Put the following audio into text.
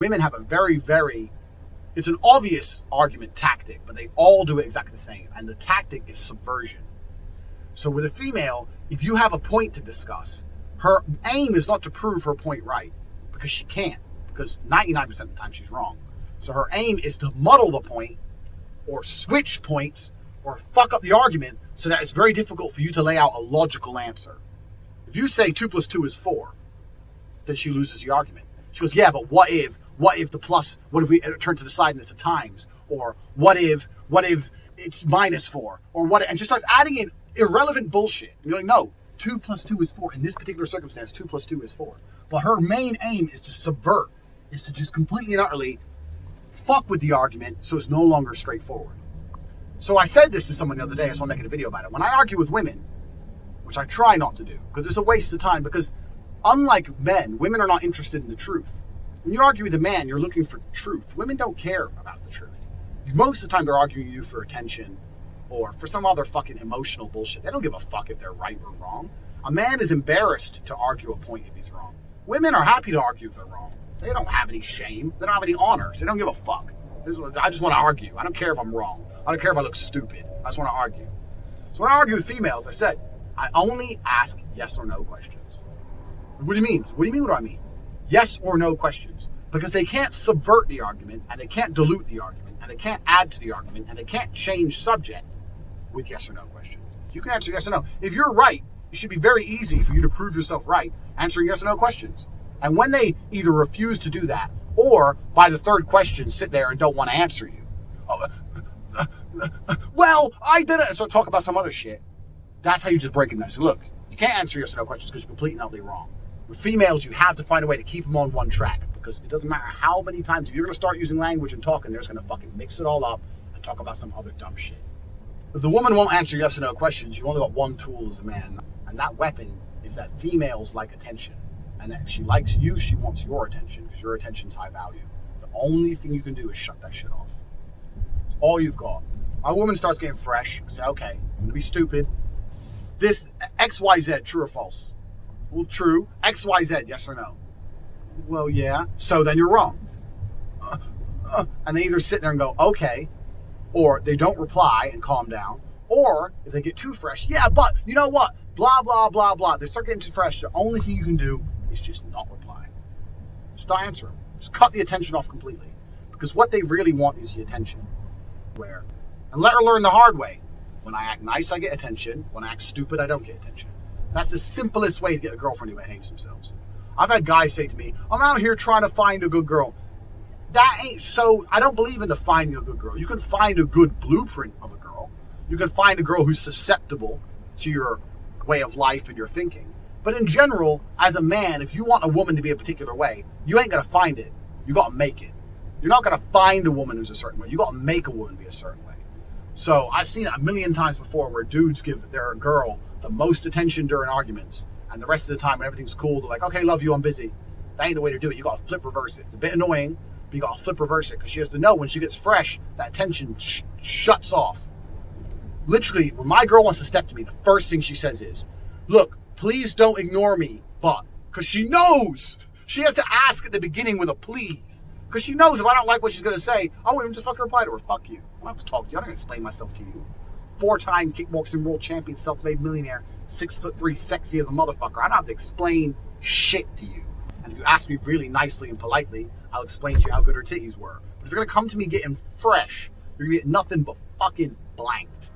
Women have a it's an obvious argument tactic, but they all do it exactly the same. And the tactic is subversion. So with a female, if you have a point to discuss, her aim is not to prove her point right, because she can't, because 99% of the time she's wrong. So her aim is to muddle the point, or switch points, or fuck up the argument so that it's very difficult for you to lay out a logical answer. If you say 2 plus 2 is 4, then she loses the argument. She goes, yeah, but what if we turn to the side and it's a times? Or what if it's -4? Or what, and just starts adding in irrelevant bullshit. And you're like, no, 2 plus 2 is 4. In this particular circumstance, 2 plus 2 is 4. But her main aim is to subvert, is to just completely and utterly fuck with the argument so it's no longer straightforward. So I said this to someone the other day, so I'm making a video about it. When I argue with women, which I try not to do, because it's a waste of time, because unlike men, women are not interested in the truth. When you argue with a man, you're looking for truth. Women don't care about the truth. Most of the time, they're arguing you for attention or for some other fucking emotional bullshit. They don't give a fuck if they're right or wrong. A man is embarrassed to argue a point if he's wrong. Women are happy to argue if they're wrong. They don't have any shame. They don't have any honors. They don't give a fuck. I just want to argue. I don't care if I'm wrong. I don't care if I look stupid. I just want to argue. So when I argue with females, I said, I only ask yes or no questions. What do you mean? What do you mean what do I mean? Yes or no questions. Because they can't subvert the argument, and they can't dilute the argument, and they can't add to the argument, and they can't change subject with yes or no questions. You can answer yes or no. If you're right, it should be very easy for you to prove yourself right answering yes or no questions. And when they either refuse to do that, or by the third question sit there and don't want to answer you. Well, I did it. So talk about some other shit. That's how you just break it down. So look, you can't answer yes or no questions because you're completely and utterly wrong. With females, you have to find a way to keep them on one track, because it doesn't matter how many times, if you're going to start using language and talking, they're just going to fucking mix it all up and talk about some other dumb shit. If the woman won't answer yes or no questions, you've only got one tool as a man. And that weapon is that females like attention. And that if she likes you, she wants your attention, because your attention's high value. The only thing you can do is shut that shit off. It's all you've got. A woman starts getting fresh, say, okay, I'm going to be stupid. This XYZ, true or false? Well, true. XYZ, yes or no? Well, yeah. So then you're wrong. And they either sit there and go, okay, or they don't reply and calm down, or if they get too fresh, yeah, but you know what? Blah, blah, blah, blah. They start getting too fresh. The only thing you can do is just not reply. Just not answer them. Just cut the attention off completely. Because what they really want is the attention. And let her learn the hard way. When I act nice, I get attention. When I act stupid, I don't get attention. That's the simplest way to get a girlfriend who behaves themselves. I've had guys say to me, I'm out here trying to find a good girl. That ain't so. I don't believe in the finding a good girl. You can find a good blueprint of a girl. You can find a girl who's susceptible to your way of life and your thinking. But in general, as a man, if you want a woman to be a particular way, you ain't going to find it. You got to make it. You're not going to find a woman who's a certain way. You got to make a woman be a certain way. So I've seen it a million times before where dudes give their girl the most attention during arguments, and the rest of the time when everything's cool, they're like, okay, love you, I'm busy. That ain't the way to do it. You got to flip reverse it. It's a bit annoying, but you got to flip reverse it, because she has to know when she gets fresh, that attention shuts off. Literally, when my girl wants to step to me, the first thing she says is, look, please don't ignore me, but, because she knows. She has to ask at the beginning with a please. Because she knows if I don't like what she's going to say, I won't even just fucking reply to her. Fuck you. I don't have to talk to you. I don't have to explain myself to you. 4-time kickboxing world champion, self-made millionaire, 6'3", sexy as a motherfucker. I don't have to explain shit to you. And if you ask me really nicely and politely, I'll explain to you how good her titties were. But if you're going to come to me getting fresh, you're going to get nothing but fucking blanked.